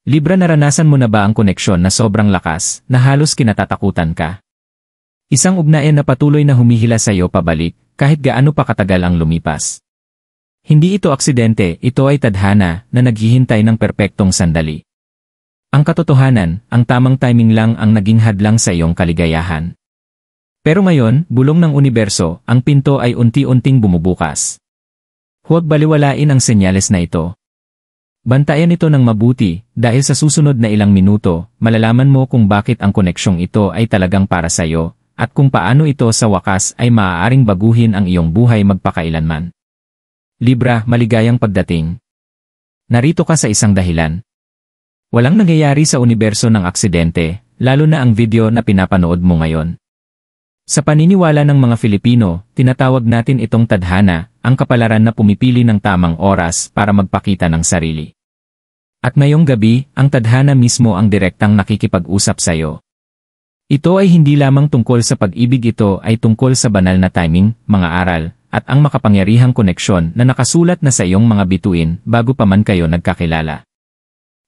Libra, naranasan mo na ba ang koneksyon na sobrang lakas na halos kinatatakutan ka? Isang ugnayan na patuloy na humihila sa iyo pabalik kahit gaano pa katagal ang lumipas. Hindi ito aksidente, ito ay tadhana na naghihintay ng perpektong sandali. Ang katotohanan, ang tamang timing lang ang naging hadlang sa iyong kaligayahan. Pero ngayon, bulong ng universo, ang pinto ay unti-unting bumubukas. Huwag baliwalain ang senyales na ito. Bantayan ito ng mabuti, dahil sa susunod na ilang minuto, malalaman mo kung bakit ang koneksyong ito ay talagang para sa iyo, at kung paano ito sa wakas ay maaaring baguhin ang iyong buhay magpakailanman. Libra, maligayang pagdating. Narito ka sa isang dahilan. Walang nangyayari sa universo ng aksidente, lalo na ang video na pinapanood mo ngayon. Sa paniniwala ng mga Filipino, tinatawag natin itong tadhana, ang kapalaran na pumipili ng tamang oras para magpakita ng sarili. At ngayong gabi, ang tadhana mismo ang direktang nakikipag-usap sa iyo. Ito ay hindi lamang tungkol sa pag-ibig, ito ay tungkol sa banal na timing, mga aral, at ang makapangyarihang koneksyon na nakasulat na sa iyong mga bituin bago pa man kayo nagkakilala.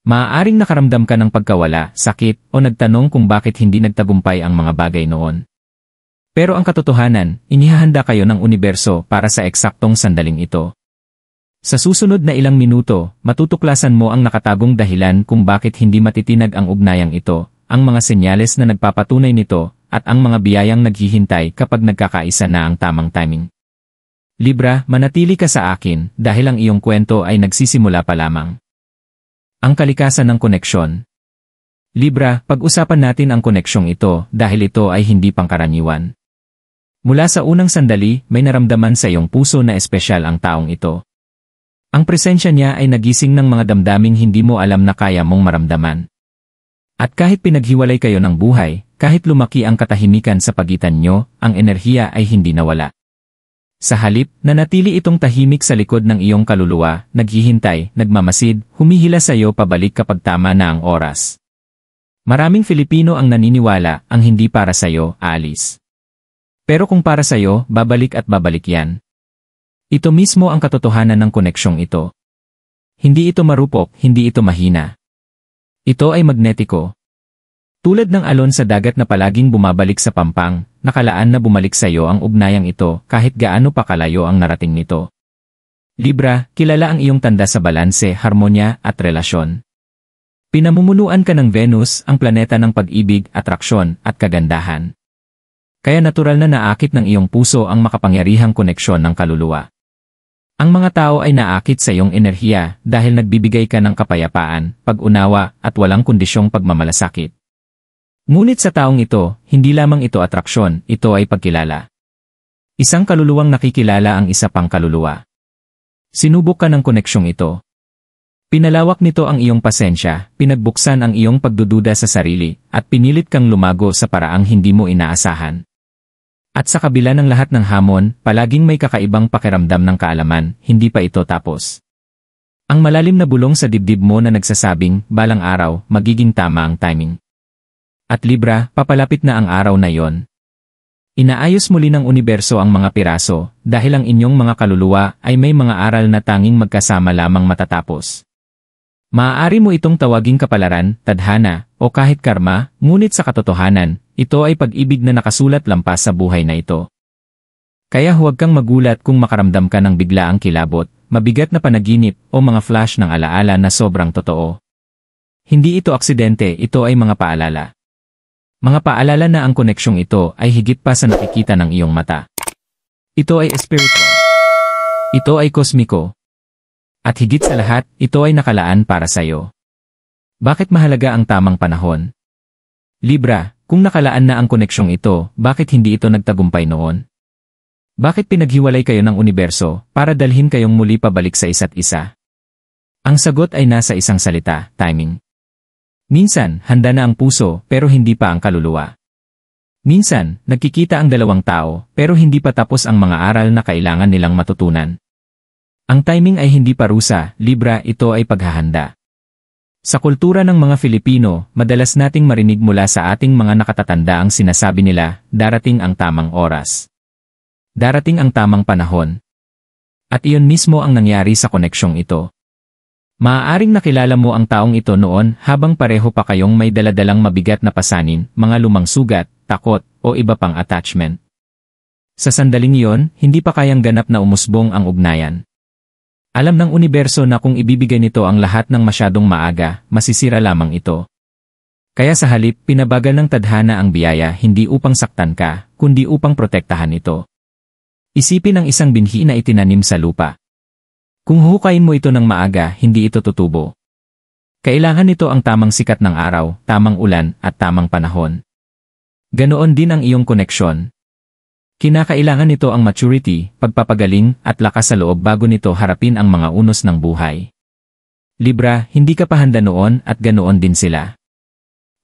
Maaaring nakaramdam ka ng pagkawala, sakit, o nagtanong kung bakit hindi nagtagumpay ang mga bagay noon. Pero ang katotohanan, inihahanda kayo ng universo para sa eksaktong sandaling ito. Sa susunod na ilang minuto, matutuklasan mo ang nakatagong dahilan kung bakit hindi matitinag ang ugnayang ito, ang mga senyales na nagpapatunay nito, at ang mga biyayang naghihintay kapag nagkakaisa na ang tamang timing. Libra, manatili ka sa akin dahil ang iyong kwento ay nagsisimula pa lamang. Ang kalikasan ng koneksyon. Libra, pag-usapan natin ang koneksyong ito dahil ito ay hindi pangkaraniwan. Mula sa unang sandali, may naramdaman sa iyong puso na espesyal ang taong ito. Ang presensya niya ay nagising ng mga damdaming hindi mo alam na kaya mong maramdaman. At kahit pinaghiwalay kayo ng buhay, kahit lumaki ang katahimikan sa pagitan nyo, ang enerhiya ay hindi nawala. Sa halip, nanatili itong tahimik sa likod ng iyong kaluluwa, naghihintay, nagmamasid, humihila sa iyo pabalik kapag tama na ang oras. Maraming Filipino ang naniniwala, ang hindi para sa iyo, aalis. Pero kung para sa iyo, babalik at babalik yan. Ito mismo ang katotohanan ng koneksyong ito. Hindi ito marupok, hindi ito mahina. Ito ay magnetiko. Tulad ng alon sa dagat na palaging bumabalik sa pampang, nakalaan na bumalik sa iyo ang ugnayang ito kahit gaano pa kalayo ang narating nito. Libra, kilala ang iyong tanda sa balanse, harmonya, at relasyon. Pinamumunuan ka ng Venus, ang planeta ng pag-ibig, atraksyon, at kagandahan. Kaya natural na naakit ng iyong puso ang makapangyarihang koneksyon ng kaluluwa. Ang mga tao ay naakit sa iyong enerhiya dahil nagbibigay ka ng kapayapaan, pag-unawa, at walang kondisyong pagmamalasakit. Ngunit sa taong ito, hindi lamang ito atraksyon, ito ay pagkilala. Isang kaluluwang nakikilala ang isa pang kaluluwa. Sinubok ka ng koneksyong ito. Pinalawak nito ang iyong pasensya, pinagbuksan ang iyong pagdududa sa sarili, at pinilit kang lumago sa paraang hindi mo inaasahan. At sa kabila ng lahat ng hamon, palaging may kakaibang pakiramdam ng kaalaman, hindi pa ito tapos. Ang malalim na bulong sa dibdib mo na nagsasabing, balang araw, magiging tama ang timing. At Libra, papalapit na ang araw na yon. Inaayos muli ng universo ang mga piraso, dahil ang inyong mga kaluluwa ay may mga aral na tanging magkasama lamang matatapos. Maaari mo itong tawaging kapalaran, tadhana, o kahit karma, ngunit sa katotohanan, ito ay pag-ibig na nakasulat lampas sa buhay na ito. Kaya huwag kang magulat kung makaramdam ka ng biglaang kilabot, mabigat na panaginip, o mga flash ng alaala na sobrang totoo. Hindi ito aksidente, ito ay mga paalala. Mga paalala na ang koneksyong ito ay higit pa sa nakikita ng iyong mata. Ito ay spiritual. Ito ay kosmiko. At higit sa lahat, ito ay nakalaan para sa iyo. Bakit mahalaga ang tamang panahon? Libra, kung nakalaan na ang koneksyong ito, bakit hindi ito nagtagumpay noon? Bakit pinaghiwalay kayo ng universo para dalhin kayong muli pabalik sa isa't isa? Ang sagot ay nasa isang salita, timing. Minsan, handa na ang puso pero hindi pa ang kaluluwa. Minsan, nagkikita ang dalawang tao pero hindi pa tapos ang mga aral na kailangan nilang matutunan. Ang timing ay hindi parusa, Libra, ito ay paghahanda. Sa kultura ng mga Filipino, madalas nating marinig mula sa ating mga nakatatanda ang sinasabi nila, darating ang tamang oras. Darating ang tamang panahon. At iyon mismo ang nangyari sa koneksyong ito. Maaaring nakilala mo ang taong ito noon habang pareho pa kayong may daladalang mabigat na pasanin, mga lumang sugat, takot, o iba pang attachment. Sa sandaling iyon, hindi pa kayang ganap na umusbong ang ugnayan. Alam ng universo na kung ibibigay nito ang lahat ng masyadong maaga, masisira lamang ito. Kaya sa halip, pinabagal ng tadhana ang biyaya hindi upang saktan ka, kundi upang protektahan ito. Isipin ang isang binhi na itinanim sa lupa. Kung huhukayin mo ito ng maaga, hindi ito tutubo. Kailangan nito ang tamang sikat ng araw, tamang ulan, at tamang panahon. Ganoon din ang iyong koneksyon. Kinakailangan nito ang maturity, pagpapagaling, at lakas sa loob bago nito harapin ang mga unos ng buhay. Libra, hindi ka pa handa noon at ganoon din sila.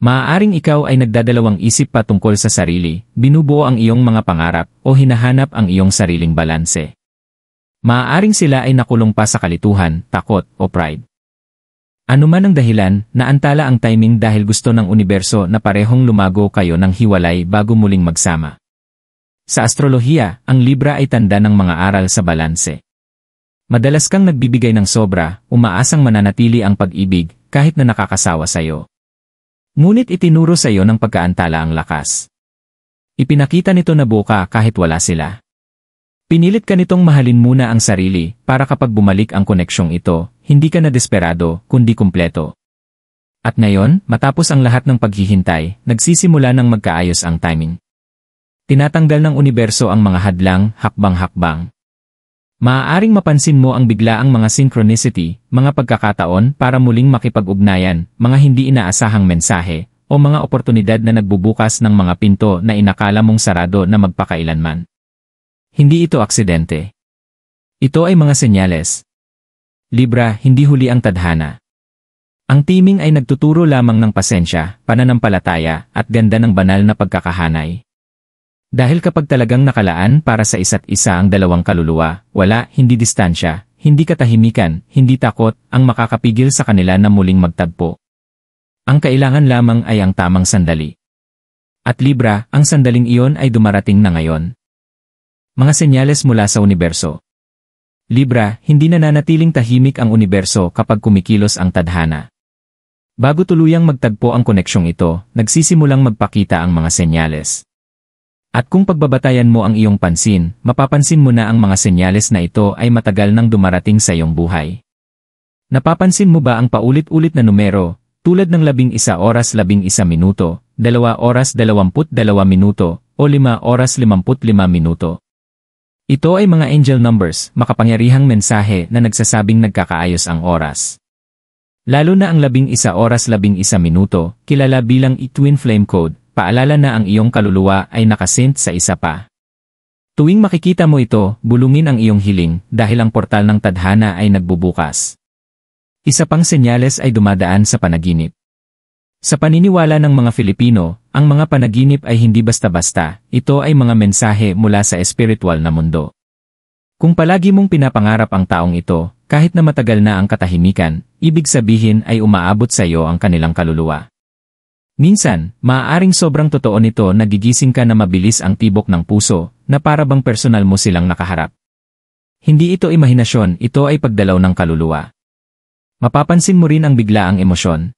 Maaaring ikaw ay nagdadalawang isip pa tungkol sa sarili, binubuo ang iyong mga pangarap, o hinahanap ang iyong sariling balanse. Maaaring sila ay nakulong pa sa kalituhan, takot, o pride. Ano man ang dahilan, naantala ang timing dahil gusto ng universo na parehong lumago kayo ng hiwalay bago muling magsama. Sa astrolohiya, ang Libra ay tanda ng mga aral sa balanse. Madalas kang nagbibigay ng sobra, umaasang mananatili ang pag-ibig, kahit na nakakasawa sayo. Ngunit itinuro sa iyo ng pagkaantala ang lakas. Ipinakita nito na buka kahit wala sila. Pinilit ka nitong mahalin muna ang sarili para kapag bumalik ang koneksyong ito, hindi ka na desperado, kundi kumpleto. At ngayon, matapos ang lahat ng paghihintay, nagsisimula ng magkaayos ang timing. Tinatanggal ng universo ang mga hadlang, hakbang-hakbang. Maaaring mapansin mo ang biglaang mga synchronicity, mga pagkakataon para muling makipag-ugnayan, mga hindi inaasahang mensahe, o mga oportunidad na nagbubukas ng mga pinto na inakala mong sarado na magpakailanman. Hindi ito aksidente. Ito ay mga senyales. Libra, hindi huli ang tadhana. Ang timing ay nagtuturo lamang ng pasensya, pananampalataya, at ganda ng banal na pagkakahanay. Dahil kapag talagang nakalaan para sa isa't isa ang dalawang kaluluwa, wala, hindi distansya, hindi katahimikan, hindi takot, ang makakapigil sa kanila na muling magtagpo. Ang kailangan lamang ay ang tamang sandali. At Libra, ang sandaling iyon ay dumarating na ngayon. Mga senyales mula sa universo. Libra, hindi nananatiling tahimik ang universo kapag kumikilos ang tadhana. Bago tuluyang magtagpo ang koneksyong ito, nagsisimulang magpakita ang mga senyales. At kung pagbabatayan mo ang iyong pansin, mapapansin mo na ang mga senyales na ito ay matagal nang dumarating sa iyong buhay. Napapansin mo ba ang paulit-ulit na numero, tulad ng 11 oras 11 minuto, 2 oras 22 minuto, o 5 oras 55 minuto? Ito ay mga angel numbers, makapangyarihang mensahe na nagsasabing nagkakaayos ang oras. Lalo na ang 11 oras 11 minuto, kilala bilang twin flame code, paalala na ang iyong kaluluwa ay nakasync sa isa pa. Tuwing makikita mo ito, bulungin ang iyong hiling dahil ang portal ng tadhana ay nagbubukas. Isa pang senyales ay dumadaan sa panaginip. Sa paniniwala ng mga Filipino, ang mga panaginip ay hindi basta-basta, ito ay mga mensahe mula sa espiritual na mundo. Kung palagi mong pinapangarap ang taong ito, kahit na matagal na ang katahimikan, ibig sabihin ay umaabot sa iyo ang kanilang kaluluwa. Minsan, maaaring sobrang totoo nito na gigising ka na mabilis ang tibok ng puso, na para bang personal mo silang nakaharap. Hindi ito imahinasyon, ito ay pagdalaw ng kaluluwa. Mapapansin mo rin ang biglaang emosyon.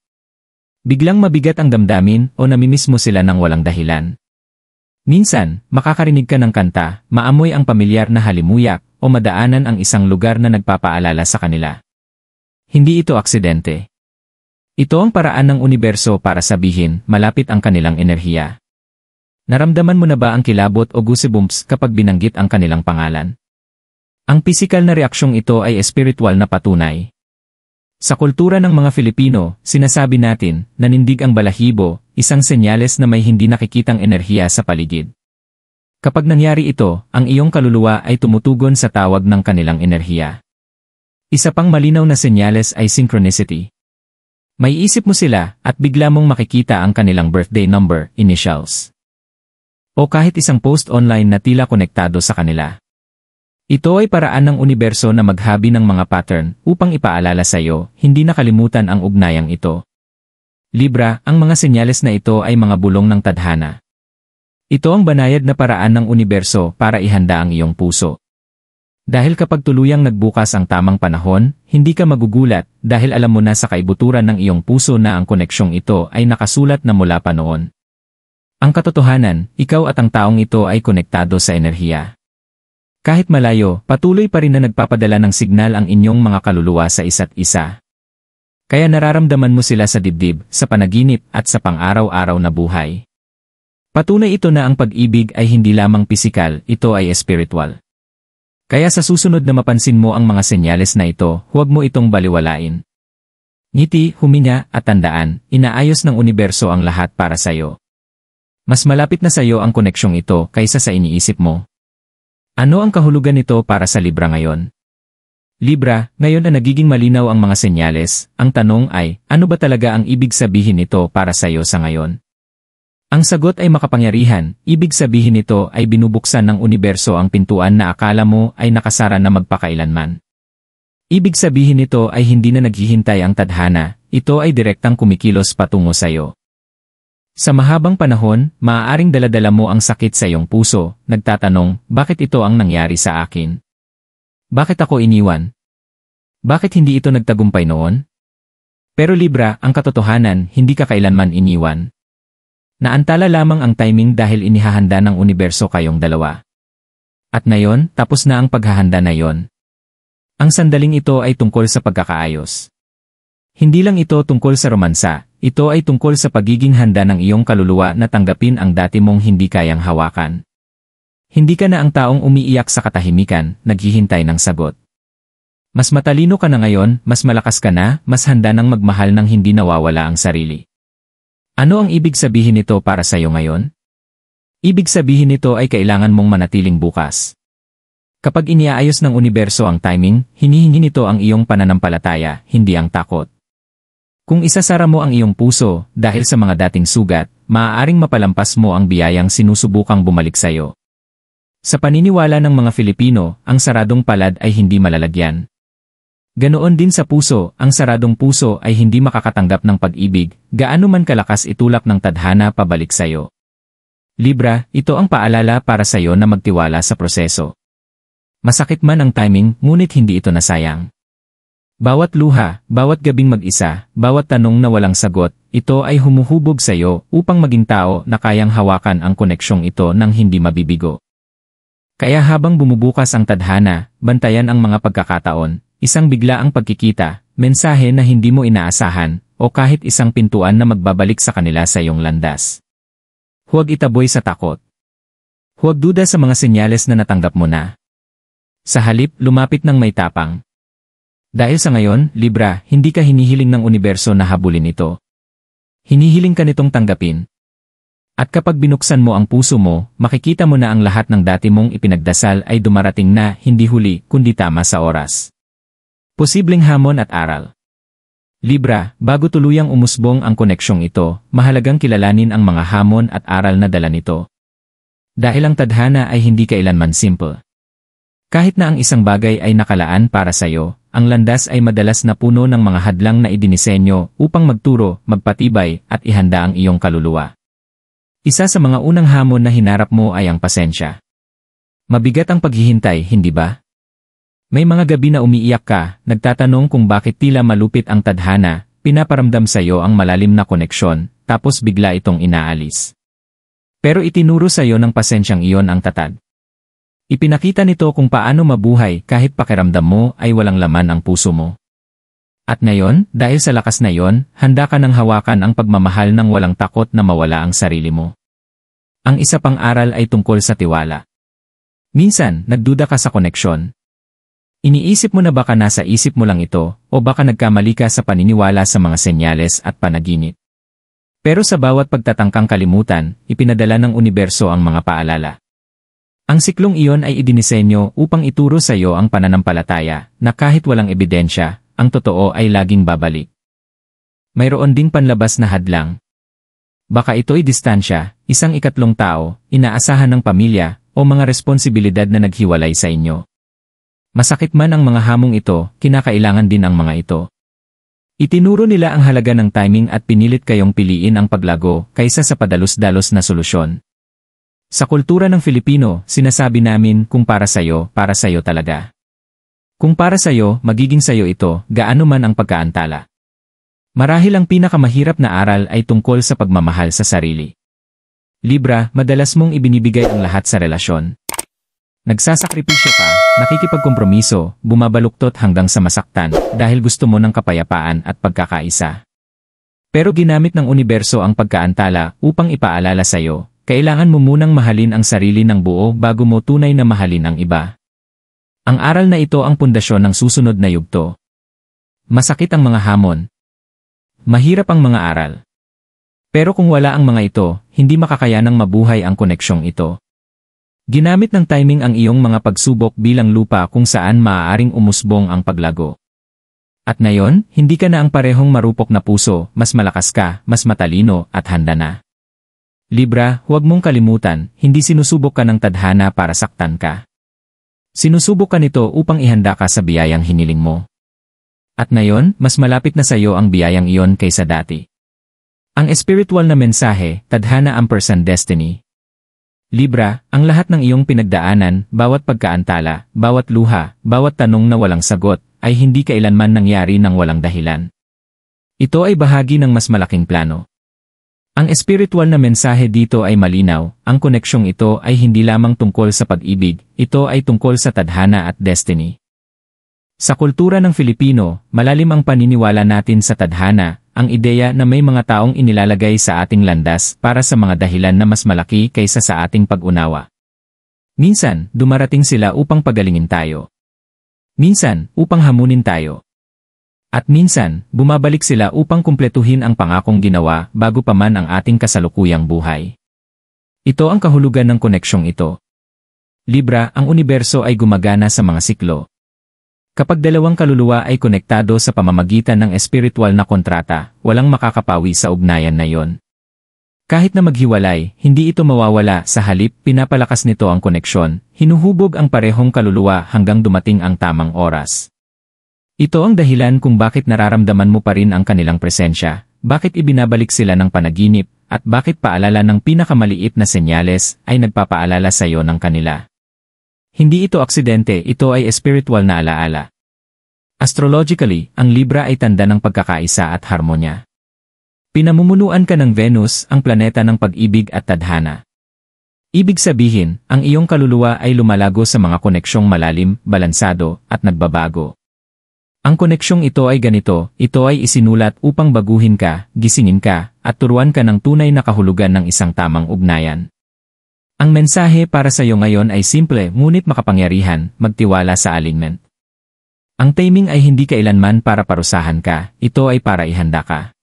Biglang mabigat ang damdamin o namimiss mo sila ng walang dahilan. Minsan, makakarinig ka ng kanta, maamoy ang pamilyar na halimuyak, o madaanan ang isang lugar na nagpapaalala sa kanila. Hindi ito aksidente. Ito ang paraan ng universo para sabihin, malapit ang kanilang enerhiya. Naramdaman mo na ba ang kilabot o goosebumps kapag binanggit ang kanilang pangalan? Ang pisikal na reaksyong ito ay espiritual na patunay. Sa kultura ng mga Filipino, sinasabi natin, nanindig ang balahibo, isang senyales na may hindi nakikitang enerhiya sa paligid. Kapag nangyari ito, ang iyong kaluluwa ay tumutugon sa tawag ng kanilang enerhiya. Isa pang malinaw na senyales ay synchronicity. May isip mo sila at bigla mong makikita ang kanilang birthday number, initials. O kahit isang post online na tila konektado sa kanila. Ito ay paraan ng universo na maghabi ng mga pattern upang ipaalala sa iyo, hindi nakalimutan ang ugnayang ito. Libra, ang mga senyales na ito ay mga bulong ng tadhana. Ito ang banayad na paraan ng universo para ihanda ang iyong puso. Dahil kapag tuluyang nagbukas ang tamang panahon, hindi ka magugulat dahil alam mo na sa kaibuturan ng iyong puso na ang koneksyong ito ay nakasulat na mula pa noon. Ang katotohanan, ikaw at ang taong ito ay konektado sa enerhiya. Kahit malayo, patuloy pa rin na nagpapadala ng signal ang inyong mga kaluluwa sa isa't isa. Kaya nararamdaman mo sila sa dibdib, sa panaginip at sa pang-araw-araw na buhay. Patunay ito na ang pag-ibig ay hindi lamang pisikal, ito ay espiritual. Kaya sa susunod na mapansin mo ang mga senyales na ito, huwag mo itong baliwalain. Ngiti, huminga, at tandaan, inaayos ng universo ang lahat para sa'yo. Mas malapit na sa'yo ang koneksyong ito kaysa sa iniisip mo. Ano ang kahulugan nito para sa Libra ngayon? Libra, ngayon na nagiging malinaw ang mga senyales, ang tanong ay, ano ba talaga ang ibig sabihin nito para sa'yo sa ngayon? Ang sagot ay makapangyarihan, ibig sabihin nito ay binubuksan ng universo ang pintuan na akala mo ay nakasara na magpakailanman. Ibig sabihin nito ay hindi na naghihintay ang tadhana, ito ay direktang kumikilos patungo sa'yo. Sa mahabang panahon, maaaring daladala mo ang sakit sa iyong puso, nagtatanong, bakit ito ang nangyari sa akin? Bakit ako iniwan? Bakit hindi ito nagtagumpay noon? Pero Libra, ang katotohanan, hindi ka kailanman iniwan. Naantala lamang ang timing dahil inihahanda ng universo kayong dalawa. At ngayon, tapos na ang paghahanda na yon. Ang sandaling ito ay tungkol sa pagkakaayos. Hindi lang ito tungkol sa romansa, ito ay tungkol sa pagiging handa ng iyong kaluluwa na tanggapin ang dati mong hindi kayang hawakan. Hindi ka na ang taong umiiyak sa katahimikan, naghihintay ng sagot. Mas matalino ka na ngayon, mas malakas ka na, mas handa ng magmahal ng hindi nawawala ang sarili. Ano ang ibig sabihin nito para sa iyo ngayon? Ibig sabihin nito ay kailangan mong manatiling bukas. Kapag iniaayos ng universo ang timing, hinihingi nito ang iyong pananampalataya, hindi ang takot. Kung isasara mo ang iyong puso dahil sa mga dating sugat, maaaring mapalampas mo ang biyayang sinusubukang bumalik sa iyo. Sa paniniwala ng mga Filipino, ang saradong palad ay hindi malalagyan. Ganoon din sa puso, ang saradong puso ay hindi makakatanggap ng pag-ibig, gaano man kalakas itulak ng tadhana pabalik sa iyo. Libra, ito ang paalala para sa iyo na magtiwala sa proseso. Masakit man ang timing, ngunit hindi ito nasayang. Bawat luha, bawat gabing mag-isa, bawat tanong na walang sagot, ito ay humuhubog sa iyo upang maging tao na kayang hawakan ang koneksyong ito nang hindi mabibigo. Kaya habang bumubukas ang tadhana, bantayan ang mga pagkakataon, isang biglaang pagkikita, mensahe na hindi mo inaasahan, o kahit isang pintuan na magbabalik sa kanila sa iyong landas. Huwag itaboy sa takot. Huwag duda sa mga senyales na natanggap mo na. Sa halip, lumapit ng may tapang. Dahil sa ngayon, Libra, hindi ka hinihiling ng universo na habulin ito. Hinihiling ka nitong tanggapin. At kapag binuksan mo ang puso mo, makikita mo na ang lahat ng dati mong ipinagdasal ay dumarating na hindi huli kundi tama sa oras. Posibleng hamon at aral. Libra, bago tuluyang umusbong ang koneksyong ito, mahalagang kilalanin ang mga hamon at aral na dala nito. Dahil ang tadhana ay hindi kailanman simple. Kahit na ang isang bagay ay nakalaan para sa iyo, ang landas ay madalas na puno ng mga hadlang na idinisenyo upang magturo, magpatibay, at ihanda ang iyong kaluluwa. Isa sa mga unang hamon na hinarap mo ay ang pasensya. Mabigat ang paghihintay, hindi ba? May mga gabi na umiiyak ka, nagtatanong kung bakit tila malupit ang tadhana, pinaparamdam sa iyo ang malalim na koneksyon, tapos bigla itong inaalis. Pero itinuro sa iyo ng pasensyang iyon ang tatag. Ipinakita nito kung paano mabuhay kahit pakiramdam mo ay walang laman ang puso mo. At ngayon, dahil sa lakas na iyon, handa ka nang hawakan ang pagmamahal ng walang takot na mawala ang sarili mo. Ang isa pang aral ay tungkol sa tiwala. Minsan, nagduda ka sa koneksyon. Iniisip mo na baka nasa isip mo lang ito, o baka nagkamali ka sa paniniwala sa mga senyales at panaginip. Pero sa bawat pagtatangkang kalimutan, ipinadala ng universo ang mga paalala. Ang siklong iyon ay idinisenyo upang ituro sa iyo ang pananampalataya na kahit walang ebidensya, ang totoo ay laging babalik. Mayroon ding panlabas na hadlang. Baka ito'y distansya, isang ikatlong tao, inaasahan ng pamilya, o mga responsibilidad na naghiwalay sa inyo. Masakit man ang mga hamong ito, kinakailangan din ang mga ito. Itinuro nila ang halaga ng timing at pinilit kayong piliin ang paglago kaysa sa padalos-dalos na solusyon. Sa kultura ng Filipino, sinasabi namin kung para sa'yo talaga. Kung para sa'yo, magiging sa'yo ito, gaano man ang pagkaantala. Marahil ang pinakamahirap na aral ay tungkol sa pagmamahal sa sarili. Libra, madalas mong ibinibigay ang lahat sa relasyon. Nagsasakripisyo ka, nakikipagkompromiso, bumabaluktot hanggang sa masaktan dahil gusto mo ng kapayapaan at pagkakaisa. Pero ginamit ng universo ang pagkaantala upang ipaalala sa'yo, kailangan mo munang mahalin ang sarili ng buo bago mo tunay na mahalin ang iba. Ang aral na ito ang pundasyon ng susunod na yugto. Masakit ang mga hamon. Mahirap ang mga aral. Pero kung wala ang mga ito, hindi makakayanang mabuhay ang koneksyong ito. Ginamit ng timing ang iyong mga pagsubok bilang lupa kung saan maaaring umusbong ang paglago. At ngayon, hindi ka na ang parehong marupok na puso, mas malakas ka, mas matalino, at handa na. Libra, huwag mong kalimutan, hindi sinusubok ka ng tadhana para saktan ka. Sinusubok ka nito upang ihanda ka sa biyayang hiniling mo. At ngayon, mas malapit na sa iyo ang biyayang iyon kaysa dati. Ang espiritual na mensahe, tadhana ampersand destiny. Libra, ang lahat ng iyong pinagdaanan, bawat pagkaantala, bawat luha, bawat tanong na walang sagot, ay hindi kailanman nangyari ng walang dahilan. Ito ay bahagi ng mas malaking plano. Ang espiritual na mensahe dito ay malinaw, ang koneksyong ito ay hindi lamang tungkol sa pag-ibig, ito ay tungkol sa tadhana at destiny. Sa kultura ng Filipino, malalim ang paniniwala natin sa tadhana, ang ideya na may mga taong inilalagay sa ating landas para sa mga dahilan na mas malaki kaysa sa ating pag-unawa. Minsan, dumarating sila upang pagalingin tayo. Minsan, upang hamunin tayo. At minsan, bumabalik sila upang kumpletuhin ang pangakong ginawa bago pa man ang ating kasalukuyang buhay. Ito ang kahulugan ng koneksyong ito. Libra, ang universo ay gumagana sa mga siklo. Kapag dalawang kaluluwa ay konektado sa pamamagitan ng espiritual na kontrata, walang makakapawi sa ugnayan na yon. Kahit na maghiwalay, hindi ito mawawala, sa halip pinapalakas nito ang koneksyon, hinuhubog ang parehong kaluluwa hanggang dumating ang tamang oras. Ito ang dahilan kung bakit nararamdaman mo pa rin ang kanilang presensya, bakit ibinabalik sila ng panaginip, at bakit paalala ng pinakamaliit na senyales ay nagpapaalala sa iyo ng kanila. Hindi ito aksidente, ito ay espiritual na alaala. Astrologically, ang Libra ay tanda ng pagkakaisa at harmonya. Pinamumunuan ka ng Venus, ang planeta ng pag-ibig at tadhana. Ibig sabihin, ang iyong kaluluwa ay lumalago sa mga koneksyong malalim, balansado, at nagbabago. Ang koneksyong ito ay ganito, ito ay isinulat upang baguhin ka, gisingin ka, at turuan ka ng tunay na kahulugan ng isang tamang ugnayan. Ang mensahe para sa iyo ngayon ay simple ngunit makapangyarihan, magtiwala sa alignment. Ang timing ay hindi kailanman para parusahan ka, ito ay para ihanda ka.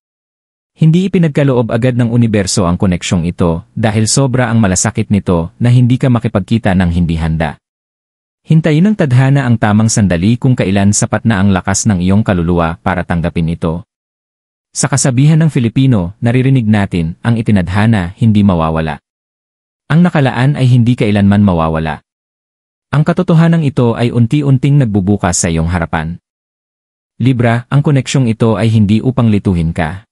Hindi ipinagkaloob agad ng universo ang koneksyong ito dahil sobra ang malasakit nito na hindi ka makipagkita ng hindi handa. Hintayin ng tadhana ang tamang sandali kung kailan sapat na ang lakas ng iyong kaluluwa para tanggapin ito. Sa kasabihan ng Filipino, naririnig natin, ang itinadhana hindi mawawala. Ang nakalaan ay hindi kailanman mawawala. Ang katotohanan ito ay unti-unting nagbubukas sa iyong harapan. Libra, ang koneksyong ito ay hindi upang lituhin ka.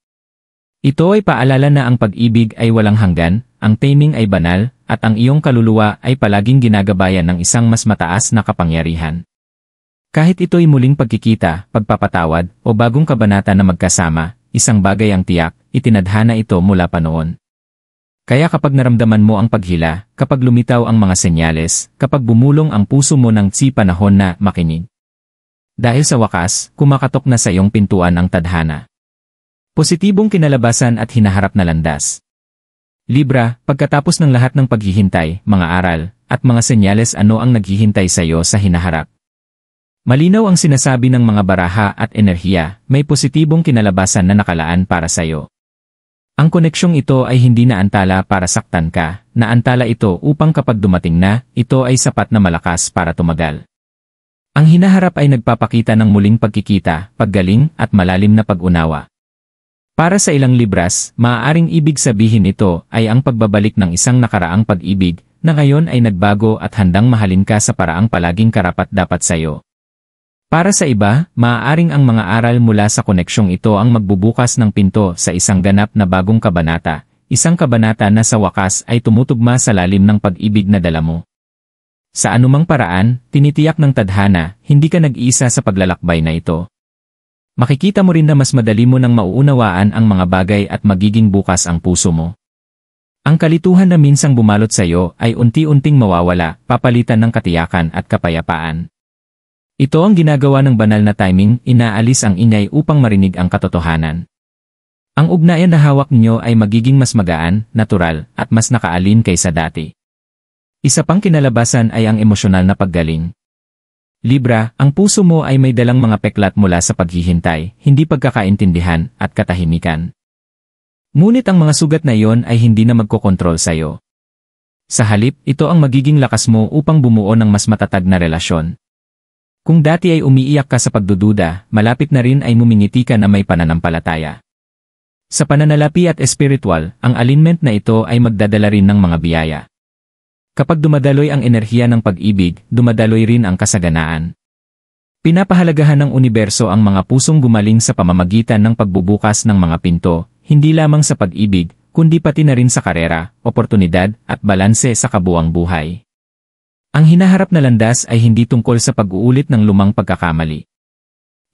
Ito ay paalala na ang pag-ibig ay walang hanggan, ang timing ay banal, at ang iyong kaluluwa ay palaging ginagabayan ng isang mas mataas na kapangyarihan. Kahit ito'y muling pagkikita, pagpapatawad, o bagong kabanata na magkasama, isang bagay ang tiyak, itinadhana ito mula pa noon. Kaya kapag naramdaman mo ang paghila, kapag lumitaw ang mga senyales, kapag bumulong ang puso mo ng panahon na makinig. Dahil sa wakas, kumakatok na sa iyong pintuan ang tadhana. Positibong kinalabasan at hinaharap na landas. Libra, pagkatapos ng lahat ng paghihintay, mga aral, at mga senyales ano ang naghihintay sa iyo sa hinaharap. Malinaw ang sinasabi ng mga baraha at enerhiya, may positibong kinalabasan na nakalaan para sa iyo. Ang koneksyong ito ay hindi naantala para saktan ka, naantala ito upang kapag dumating na, ito ay sapat na malakas para tumagal. Ang hinaharap ay nagpapakita ng muling pagkikita, paggaling, at malalim na pag-unawa. Para sa ilang Libras, maaaring ibig sabihin ito ay ang pagbabalik ng isang nakaraang pag-ibig, na ngayon ay nagbago at handang mahalin ka sa paraang palaging karapat-dapat sa iyo. Para sa iba, maaaring ang mga aral mula sa koneksyong ito ang magbubukas ng pinto sa isang ganap na bagong kabanata, isang kabanata na sa wakas ay tumutugma sa lalim ng pag-ibig na dala mo. Sa anumang paraan, tinitiyak ng tadhana, hindi ka nag-iisa sa paglalakbay na ito. Makikita mo rin na mas madali mo nang mauunawaan ang mga bagay at magiging bukas ang puso mo. Ang kalituhan na minsang bumalot sa iyo ay unti-unting mawawala, papalitan ng katiyakan at kapayapaan. Ito ang ginagawa ng banal na timing, inaalis ang ingay upang marinig ang katotohanan. Ang ugnayan na hawak niyo ay magiging mas magaan, natural, at mas nakaalin kaysa dati. Isa pang kinalabasan ay ang emosyonal na paggaling. Libra, ang puso mo ay may dalang mga peklat mula sa paghihintay, hindi pagkakaintindihan, at katahimikan. Ngunit ang mga sugat na iyon ay hindi na magkokontrol sa iyo. Sa halip, ito ang magiging lakas mo upang bumuo ng mas matatag na relasyon. Kung dati ay umiiyak ka sa pagdududa, malapit na rin ay mumingiti ka na may pananampalataya. Sa pananalapi at espiritual, ang alignment na ito ay magdadala rin ng mga biyaya. Kapag dumadaloy ang enerhiya ng pag-ibig, dumadaloy rin ang kasaganaan. Pinapahalagahan ng universo ang mga pusong gumaling sa pamamagitan ng pagbubukas ng mga pinto, hindi lamang sa pag-ibig, kundi pati na rin sa karera, oportunidad, at balanse sa kabuwang buhay. Ang hinaharap na landas ay hindi tungkol sa pag-uulit ng lumang pagkakamali.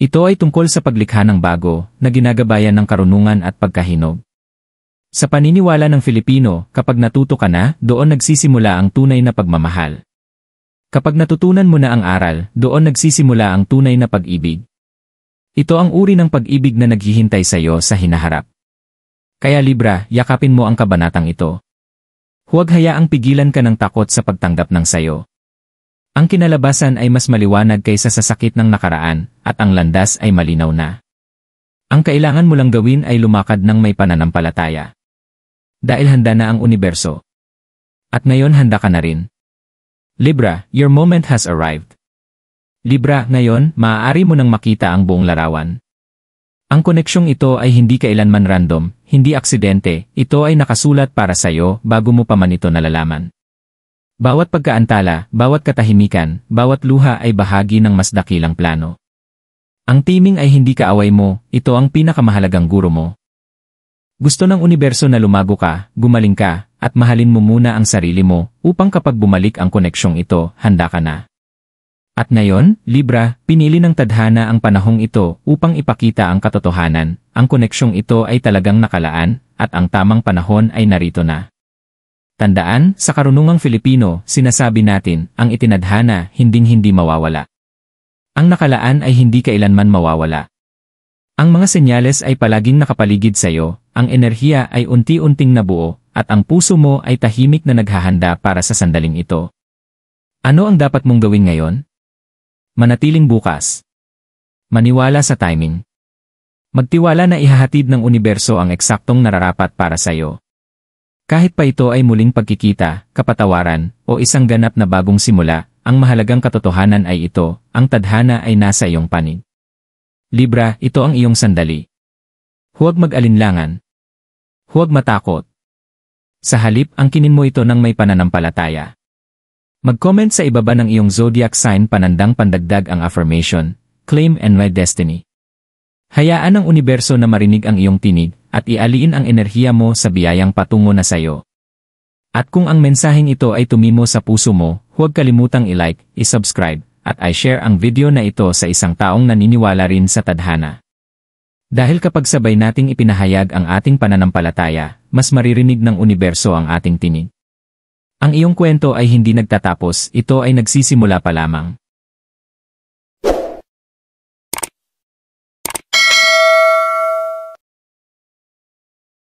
Ito ay tungkol sa paglikha ng bago, na ginagabayan ng karunungan at pagkahinog. Sa paniniwala ng Filipino, kapag natuto ka na, doon nagsisimula ang tunay na pagmamahal. Kapag natutunan mo na ang aral, doon nagsisimula ang tunay na pag-ibig. Ito ang uri ng pag-ibig na naghihintay sa iyo sa hinaharap. Kaya Libra, yakapin mo ang kabanatang ito. Huwag hayaang pigilan ka ng takot sa pagtanggap ng sayo. Ang kinalabasan ay mas maliwanag kaysa sa sakit ng nakaraan, at ang landas ay malinaw na. Ang kailangan mo lang gawin ay lumakad ng may pananampalataya. Dahil handa na ang universo. At ngayon handa ka na rin. Libra, your moment has arrived. Libra, ngayon, maaari mo nang makita ang buong larawan. Ang koneksyong ito ay hindi kailanman random, hindi aksidente, ito ay nakasulat para sa iyo bago mo pa man ito nalalaman. Bawat pagkaantala, bawat katahimikan, bawat luha ay bahagi ng mas dakilang plano. Ang timing ay hindi kaaway mo, ito ang pinakamahalagang guro mo. Gusto ng universo na lumago ka, gumaling ka, at mahalin mo muna ang sarili mo, upang kapag bumalik ang koneksyong ito, handa ka na. At ngayon, Libra, pinili ng tadhana ang panahong ito upang ipakita ang katotohanan, ang koneksyong ito ay talagang nakalaan, at ang tamang panahon ay narito na. Tandaan, sa karunungang Filipino, sinasabi natin, ang itinadhana, hinding-hindi mawawala. Ang nakalaan ay hindi kailanman mawawala. Ang mga senyales ay palaging nakapaligid sa iyo, ang enerhiya ay unti-unting nabuo, at ang puso mo ay tahimik na naghahanda para sa sandaling ito. Ano ang dapat mong gawin ngayon? Manatiling bukas. Maniwala sa timing. Magtiwala na ihahatid ng universo ang eksaktong nararapat para sa iyo. Kahit pa ito ay muling pagkikita, kapatawaran, o isang ganap na bagong simula, ang mahalagang katotohanan ay ito, ang tadhana ay nasa iyong panig. Libra, ito ang iyong sandali. Huwag mag-alinlangan. Huwag matakot. Sa halip, angkinin mo ito ng may pananampalataya. Mag-comment sa ibaba ng iyong zodiac sign panandang pandagdag ang affirmation, claim and my destiny. Hayaan ng universo na marinig ang iyong tinig, at ialiin ang enerhiya mo sa biyayang patungo na sayo. At kung ang mensaheng ito ay tumimo sa puso mo, huwag kalimutang i-like, i-subscribe, at i-share ang video na ito sa isang taong naniniwala rin sa tadhana. Dahil kapag sabay nating ipinahayag ang ating pananampalataya, mas maririnig ng universo ang ating tinig. Ang iyong kwento ay hindi nagtatapos, ito ay nagsisimula pa lamang.